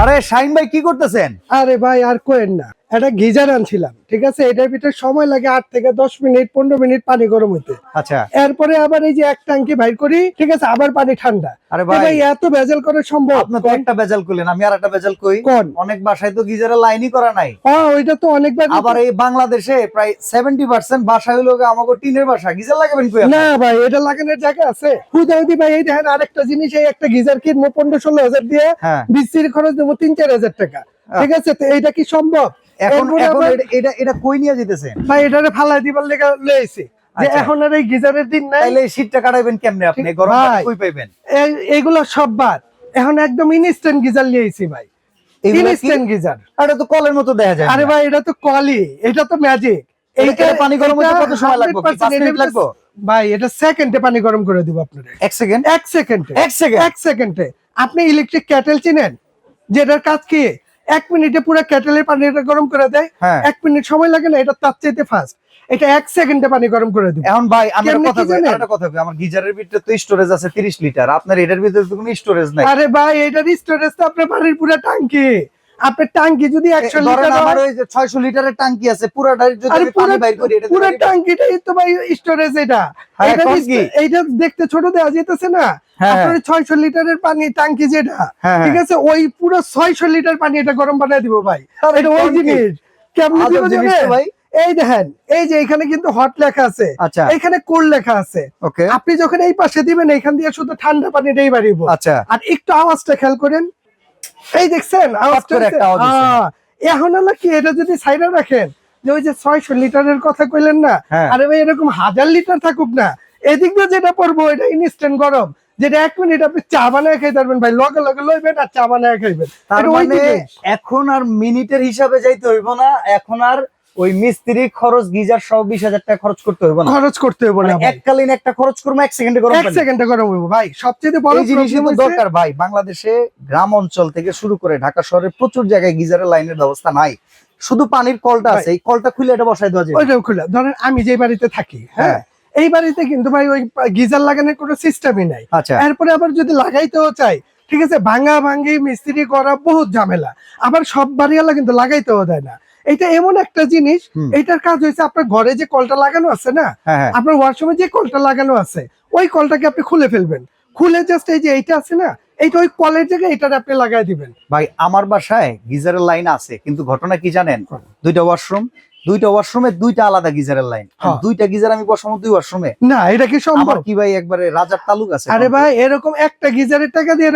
আরে শাহিন ভাই কি করতেছেন? আরে ভাই আর কোয়েন না, একটা গিজার আনছিলাম, ঠিক আছে। এটার ভিতরে সময় লাগে 8 থেকে 10 মিনিট 15 মিনিট পানি গরম হইতে। আচ্ছা, এরপরে আবার এই যে এক ট্যাঙ্কি বাইর করি, ঠিক আছে, আবার পানি ঠান্ডা। আরে এ ভাই এত ভেজাল করা সম্ভব? আপনি তো একটা বেজাল করলেন, আমি আর একটা বেজাল কই। কোন? অনেক বাসায় তো গিজারের লাইনই করা নাই। ওইটা তো অনেকবার। আবার এই বাংলাদেশে প্রায় 70% বাসা হইলো আমাকে টিনের বাসা, গিজার লাগাবেন কই? না ভাই, এটা লাগানোর জায়গা আছে হুদাহুদি ভাই। এই দেখেন আরেকটা জিনিস, এই একটা গিজার কিনবো 15-16 হাজার দিয়ে, হ্যাঁ। বিসির খরচ দেবো 3-4 হাজার টাকা, ঠিক আছে। তো এইটা কি সম্ভব? এখন এরপরে এখন আবার- এটা কই নিয়ে যেতেছেন ভাই এটারে ফালাই দিবার লেগে লইছি যে আচ্ছা। এখন আর এই গিজারের দিন নাই। তাইলে এই শীতটা কাটাইবেন কেমনে আপনি? ঠিক গরম ভাই। কই পাইবেন? এইগুলো সব বাদ, এখন একদম ইনস্ট্যান্ট গিজার নিয়েছি ভাই। এগুলা কি? Instant geyser. এটা তো কলের মতো দেখা যায়। আরে ভাই এটা তো কলই, এটা তো ম্যাজিক। এইটা পানি গরম হতে কত সময় লাগবে? 5 মিনিট লাগবে? ভাই এটা সেকেন্ডে পানি গরম করে দিব আপনাদের। 1 সেকেন্ড? 1 সেকেন্ডে। 1 সেকেন্ড? 1 সেকেন্ডে। আপনি ইলেকট্রিক কেটেল চিনেন, যেটার কাজ কি 1 মিনিটে পুরো কেটেলের পানিটা গরম করে দেয়। হ্যাঁ। 1 মিনিট সময় লাগে না, এটা তার চাইতে ফাস্ট। এটা 1 সেকেন্ডে পানি গরম করে দিব। এখন ভাই আমি কেমনে কি জানেন? একটা কথা কই, আমার গিজারের ভিতরে তো স্টোরেজ আছে 30 লিটার, আপনার এটার ভিতরে তো কোনো স্টোরেজ নাই। আরে ভাই এটার স্টোরেজ তো আপনার বাড়ির পুরো ট্যাঙ্কি। আপনার ট্যাঙ্কি যদি 100 ধরেন লিটার আমার হয়, ওই যে 600 লিটারের ট্যাঙ্কি আছে, পুরাটা যদি আরে আমি পানি বাইর করি এটা পুরো ট্যাঙ্কিটাই তো ভাই স্টোরেজ। এটা হ্যাঁ, এটা এখন কি? এইটা দেখতে ছোট দেওয়া যেতেছে না, হ্যাঁ, আপনার 600 লিটারের পানি ট্যাঙ্কি যেটা, হ্যাঁ, ঠিক আছে, ওই পুরো 600 লিটার পানি এটা গরম বানায় দিব ভাই। আরে এটা ওই কোন কি? জিনিস কেমন আজব দিব জিনিস তো জানেন? ভাই। এই দেখেন, এই যে এখানে কিন্তু হট লেখা আছে, আচ্ছা। এখানে কোল্ড লেখা আছে। ওকে। আপনি যখন এই পাশে দিবেন, এখান দিয়ে শুধু ঠান্ডা পানিটাই বাড়িব। আচ্ছা। আর একটু আওয়াজটা খেয়াল করেন, এই দেখছেন আওয়াজটা? করে একটা আওয়াজ হচ্ছে। এখন হলো কি, এটা যদি সাইডে রাখেন, যে ওই যে 600 লিটারের কথা কইলেন না, হ্যাঁ। আরে ভাই এরকম 1000 লিটার থাকুক না, এদিক দিয়ে যেটা পড়বো এটা ইনস্ট্যান্ট গরম, যেটা 1 মিনিট আপনি চা বানায় খাইতে পারবেন ভাই, লগে লগে লইবেন আর চা বানায় খাইবেন। তার এটা ওই মানে জিনিস। এখন আর মিনিটের হিসাবে যাইতে হইব না, এখন আর ওই মিস্ত্রি খরচ গিজার সব 20,000 টাকা খরচ করতে হইব না। খরচ করতে হবে মানে না ভাই, এককালীন একটা খরচ করবো 1 সেকেন্ডে গরম 1 পানি। সেকেন্ডে গরম হইব ভাই। সবচেয়ে বড় এই জিনিসই তো প্রবলেম দরকার ভাই। বাংলাদেশে গ্রাম অঞ্চল থেকে শুরু করে ঢাকা শহরে প্রচুর জায়গায় গিজারের লাইনের ব্যবস্থা নাই, শুধু পানির কলটা আছে, এই কলটা খুলে এটা বসাই দেওয়া যায়। ওইটাও খোলা। ধরেন আমি যে বাড়িতে থাকি, হ্যাঁ, এই বাড়িতে কিন্তু ভাই ওই গিজার লাগানোর কোনো সিস্টেমই নাই। আচ্ছা। এরপরে আবার যদি লাগাইতেও চাই, ঠিক আছে, ভাঙা ভাঙি মিস্ত্রি করা বহুত ঝামেলা। আবার সব বাড়িওয়ালা কিন্তু লাগাইতেও দেয় না। এটা এমন একটা জিনিস, এটার কাজ হয়েছে আপনার ঘরে যে কলটা লাগানো আছে না, হ্যাঁ। আপনার ওয়াশরুমে যে কলটা লাগানো আছে, ওই কলটাকে আপনি খুলে ফেলবেন। খুলে জাস্ট এই যে এইটা আছে না, এইটা ওই কলের জায়গায় এটা আপনি লাগাই দিবেন। ভাই আমার বাসায় গিজারের লাইন আছে, কিন্তু ঘটনা কি জানেন? দুইটা ওয়াশরুমে দুইটা আলাদা গিজারের লাইন। হ্যাঁ। দুইটা গিজার আমি বসাবো 2 ওয়াশরুমে। না এটা কি সম্ভব? আমার কি ভাই একবারে রাজার তালুক আছে? আরে ভাই এরকম একটা গিজারের টাকা দিয়ে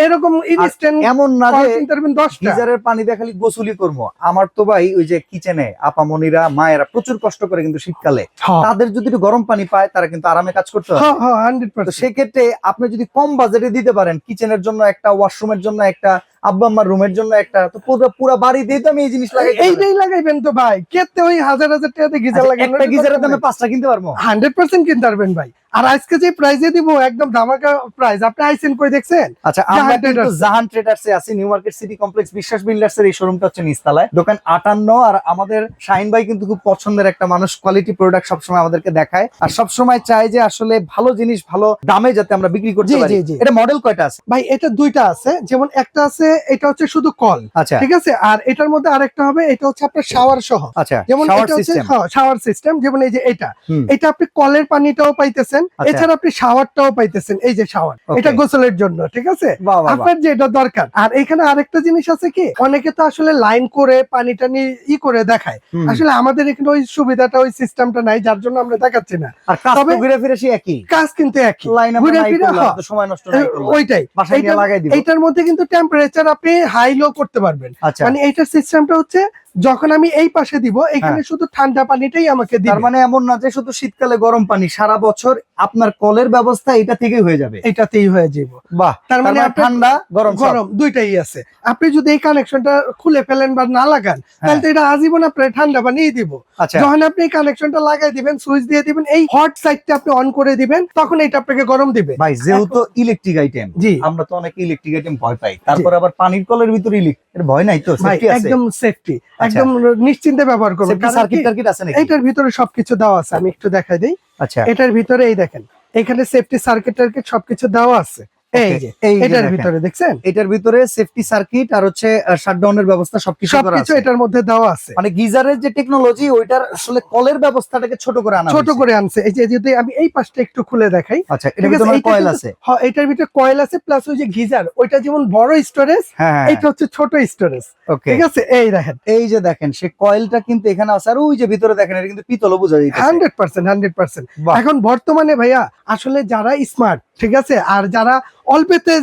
এরকম ইনস্ট্যান্ট এমন না যে কিনতে পারবেন 10টা। গিজারের পানি দিয়ে খালি গোসুলি করবো। আমার তো ভাই ওই যে কিচেনে আপামনিরা মায়েরা প্রচুর কষ্ট করে কিন্তু শীতকালে, হ্যাঁ। তাদের যদি একটু গরম পানি পায় তারা কিন্তু আরামে কাজ করতে পারে। হ্যাঁ, তো 100%। সেক্ষেত্রে আপনি যদি কম বাজেটে দিতে পারেন, কিচেনের জন্য একটা, ওয়াশরুমের জন্য একটা, আব্বা আম্মার রুমের জন্য একটা, তো পুরো বাড়ি দিয়ে তো আমি এই জিনিস লাগাই। এইটাই লাগাইবেন তো ভাই, কেতে ওই হাজার হাজার টাকা দিয়ে গিজার লাগানো। একটা গিজারের দামে 5টা কিনতে পারবো। 100% কিনতে পারবেন ভাই। আর আজকে যে প্রাইজে দিব একদম ধামাকা প্রাইস। আপনি আইসেন কই দেখছেন? আচ্ছা, আমরা জাহান কিন্তু ট্রেডার্সে। জাহান ট্রেডার্সে আছি, নিউ মার্কেট সিটি কমপ্লেক্স, বিশ্বাস বিল্ডার্স এর এই শোরুমটা হচ্ছে নিচতলায়, দোকান 58। আর আমাদের শাহিন ভাই কিন্তু খুব পছন্দের একটা মানুষ, কোয়ালিটি প্রোডাক্ট সবসময় আমাদেরকে দেখায়, আর সবসময় চায় যে আসলে ভালো জিনিস ভালো দামে যাতে আমরা বিক্রি করতে জি, পারি। জি, জি। এটা মডেল কয়টা আছে ভাই এটা দুইটা আছে, যেমন একটা আছে এটা হচ্ছে শুধু কল, আচ্ছা। ঠিক আছে, আর এটার মধ্যে আরেকটা হবে, এটা হচ্ছে আপনার শাওয়ার সহ। আচ্ছা, যেমন শাওয়ার এটা হচ্ছে সিস্টেম। শাওয়ার সিস্টেম, যেমন এই যে হুম। এটা আপনি কলের পানিটাও পাইতেছেন, আচ্ছা। এছাড়া আপনি শাওয়ারটাও পাইতেছেন। এই যে শাওয়ার, Okay. এটা গোসলের জন্য, ঠিক আছে, বাহ, বাহ, বাহ। আপনার যেটা দরকার। আর এখানে আরেকটা জিনিস আছে কি, অনেকে তো আসলে লাইন করে পানি টানি করে দেখায়, হুম। আসলে আমাদের এখানে ওই সুবিধাটা ওই সিস্টেমটা নাই, যার জন্য আমরা দেখাচ্ছি না। আর কাজ তো তবে ঘুরে ফিরে সেই একই কাজ কিন্তু একই, লাইন, আমরা ঘুরে নাই ফিরে, করলাম, হ্যাঁ, তো সময় নষ্ট নাই করলাম, ওইটাই। বাসায় নিয়ে লাগাই দিব। এইটার মধ্যে কিন্তু টেম্পারেচার আপনি হাই লো করতে পারবেন। আচ্ছা। মানে এইটার সিস্টেমটা হচ্ছে, যখন আমি এই পাশে দিব, এখানে শুধু ঠান্ডা পানিটাই আমাকে দিবে। তার মানে এমন না যে শুধু শীতকালে গরম পানি, সারা বছর আপনার কলের ব্যবস্থা এটা থেকেই হয়ে যাবে। এটাতেই হয়ে যাবে। বাহ, তার মানে আপনার ঠান্ডা গরম সব। গরম দুইটাই আছে। আপনি যদি এই কানেকশনটা খুলে ফেলেন বা না লাগান, তাহলে তো এটা আজীবন আপনার ঠান্ডা পানিই দিব। আচ্ছা। যখন আপনি এই কানেকশনটা লাগাই দিবেন, সুইচ দিয়ে দিবেন, এই হট সাইডটা আপনি অন করে দিবেন, তখন এটা আপনাকে গরম দিবে। ভাই যেহেতু ইলেকট্রিক আইটেম, জি, আমরা তো অনেক ইলেকট্রিক আইটেম ভয় পাই, তারপর আবার পানির কলের ভিতরে ইলেকট্রিক ভয় নাই তো? ভাই সেফটি আছে? একদম সেফটি, একদম নিশ্চিন্তে ব্যবহার করুন। সেফটি সার্কিট টার্কিট আছে নাকি? এটার ভিতরে সবকিছু দেওয়া আছে, আমি একটু দেখাই দিই। আচ্ছা। এটার ভিতরে এই দেখেন, এখানে সেফটি সার্কিট টার্কিট সবকিছু দেওয়া আছে। এই যে এটার ভিতরে দেখছেন, এটার ভিতরে সেফটি সার্কিট আর হচ্ছে শাটডাউনের ব্যবস্থা সবকিছু করা সবকিছু আছে। এটার মধ্যে দেওয়া আছে। মানে গিজারের যে টেকনোলজি ওইটার আসলে কলের ব্যবস্থাটাকে ছোট করে আনা ছোট করে আনছে। এই যে যদি আমি এই পাশটা একটু খুলে দেখাই, আচ্ছা এটার ঠিক আছে, ভিতরে এইটা কয়েল কিন্তু- আছে। হ্যাঁ, এটার ভিতরে কয়েল আছে প্লাস ওই যে গিজার, ওইটা যেমন বড় স্টোরেজ, হ্যাঁ এটা হচ্ছে ছোট স্টোরেজ। ওকে, ঠিক আছে, এই দেখেন এই যে দেখেন সে কয়েলটা কিন্তু এখানে আছে আর ওই যে ভিতরে দেখেন এটা কিন্তু পিতলও বোঝা যাইতেছে। 100%। বাহ। এখন বর্তমানে ভাইয়া আসলে যারা স্মার্ট, ঠিক আছে, আর যারা অল্পতে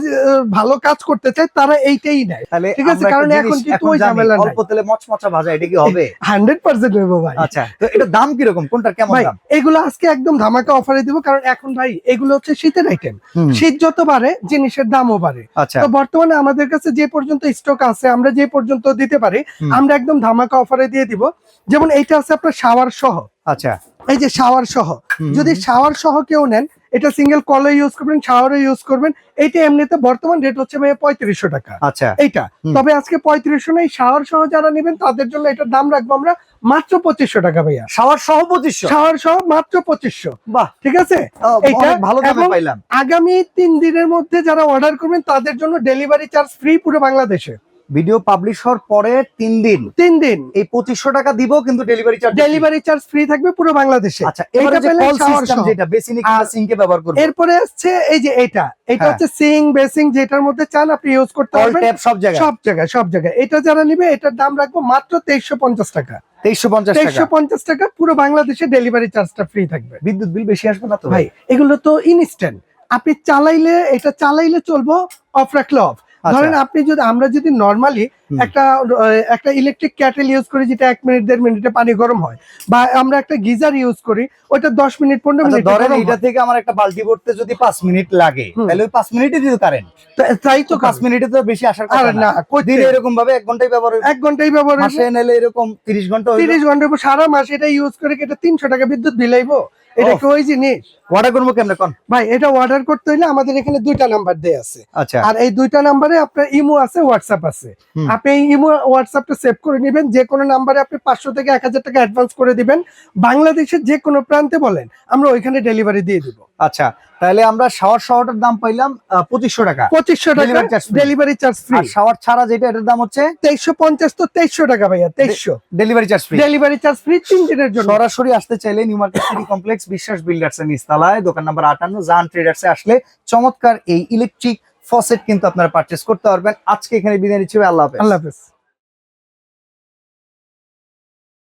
ভালো কাজ করতে চায় তারা এইটাই নেয়। তাহলে ঠিক আছে, আমরা একটা কারণ জিনিস এখন কিন্তু ওই জানি, ঝামেলা নাই। অল্প তেলে মচমচা ভাজা এটা কি হবে? 100% হইব ভাই। আচ্ছা তো এটার দাম কিরকম, কোনটার কেমন ভাই দাম? এগুলো আজকে একদম ধামাকা অফারে দিব, কারণ এখন ভাই এগুলো হচ্ছে শীতের আইটেম। হুম, শীত যত বাড়ে জিনিসের দামও বাড়ে। আচ্ছা তো বর্তমানে আমাদের কাছে যে পর্যন্ত স্টক আছে, আমরা যে পর্যন্ত দিতে পারি, হুম। আমরা একদম ধামাকা অফারে দিয়ে দিব। যেমন এইটা আছে আপনার শাওয়ার সহ, আচ্ছা এই যে শাওয়ার সহ, হুম, যদি শাওয়ার সহ কেউ নেন, এটা সিঙ্গেল কলে ইউজ করবেন, শাওয়ারে ইউজ করবেন। এইটা এমনিতে বর্তমান রেট হচ্ছে ভাই 3500 টাকা আচ্ছা এইটা। হুম। তবে আজকে 3500 নেই, শাওয়ার সহ যারা নেবেন তাদের জন্য এটার দাম রাখবো আমরা মাত্র 2500 টাকা ভাইয়া। শাওয়ার সহ 2500? শাওয়ার সহ মাত্র 2500। বাহ, ঠিক আছে, এইটা অনেক ভালো দামে এবং পাইলাম। আগামী 3 দিনের মধ্যে যারা অর্ডার করবেন তাদের জন্য ডেলিভারি চার্জ ফ্রি পুরো বাংলাদেশে। ভিডিও পাবলিশ হওয়ার পরে 3 দিন 3 দিন এই 2500 টাকা দিব, কিন্তু delivery charge delivery charge free থাকবে পুরো বাংলাদেশে। আচ্ছা এবারে এটা যে পেলেন কল শাওয়ার সিস্টেম সহ। যেটা বেসিনে আর সিঙ্কে ব্যবহার করব, এরপরে আসছে এই যে এটা হ্যাঁ। হচ্ছে সিং বেসিং, যেটার মধ্যে চান আপনি ইউজ করতে কল পারবেন ট্যাপ সব জায়গায় সব জায়গায়। এটা যারা নিবে এটার দাম রাখবো মাত্র 2350 টাকা। 2350 টাকা। 2350 টাকা পুরো বাংলাদেশে ডেলিভারি চার্জটা ফ্রি থাকবে। বিদ্যুৎ বিল বেশি আসবে না তো ভাই এগুলো তো ইনস্ট্যান্ট, আপনি চালাইলে এটা চালাইলে চলবো, অফ রাখলে অফ। ধরেন আপনি যদি আমরা যদি নরমালি হুম। একটা ইলেকট্রিক ক্যাটেল ইউজ করি যেটা 1 মিনিট 1.5 মিনিটে পানি গরম হয়, বা আমরা একটা গিজার ইউজ করি ওটা 10 মিনিট 15 আচ্ছা মিনিট ধরেন গরম এটা হয়। থেকে আমার একটা বালতি ভরতে যদি 5 মিনিট লাগে, হুম। তাহলে ওই 5 মিনিটে দিতে কারেন্ট, তাই তো 5 মিনিটে তো বেশি আসার আর কথা না, না। দিনে এরকম ভাবে 1 ঘন্টায় ব্যবহার হবে, 1 ঘন্টাই ব্যবহার মাসে নিলে এরকম 30 ঘন্টা হইলো। 30 ঘন্টার উপর সারা মাস এটা ইউজ করে কি এটা 300 টাকা বিদ্যুৎ বিল আইবো? এটা কি ওই জিনিস? অর্ডার করবো কেমনে কোন? ভাই এটা অর্ডার করতে হলে আমাদের এখানে 2টা নাম্বার দেয়া আছে, আচ্ছা আর এই 2টা নাম্বারে আপনার ইমো আছে, হোয়াটসঅ্যাপ আছে। হুম। আপনি এই ইমো হোয়াটসঅ্যাপটা সেভ করে নেবেন, যে কোনো নাম্বারে আপনি 500 থেকে 1000 টাকা অ্যাডভান্স করে দিবেন, বাংলাদেশের যে কোনো প্রান্তে বলেন আমরা ওইখানে ডেলিভারি দিয়ে দিব। আচ্ছা তাহলে আমরা শাওয়ার সহটার দাম পাইলাম 2500 টাকা, 2500 টাকা Delivery charge free। Delivery charge free. আর শাওয়ার ছাড়া যেটা এটার দাম হচ্ছে 2350 তো 2300 টাকা ভাইয়া, 2300 delivery charge free. Delivery charge free 3 দিনের জন্য। সরাসরি আসতে চাইলে নিউ মার্কেট সিটি কমপ্লেক্স বিশ্বাস বিল্ডার্স এর নিচতলায় দোকান নাম্বার 58 জাহান ট্রেডার্সে আসলে চমৎকার এই ইলেকট্রিক ফসেট কিন্তু আপনারা পারচেজ করতে পারবেন। আজকে এখানে বিদায় নিচ্ছি, আল্লাহ হাফেজ। আল্লাহ হাফেজ।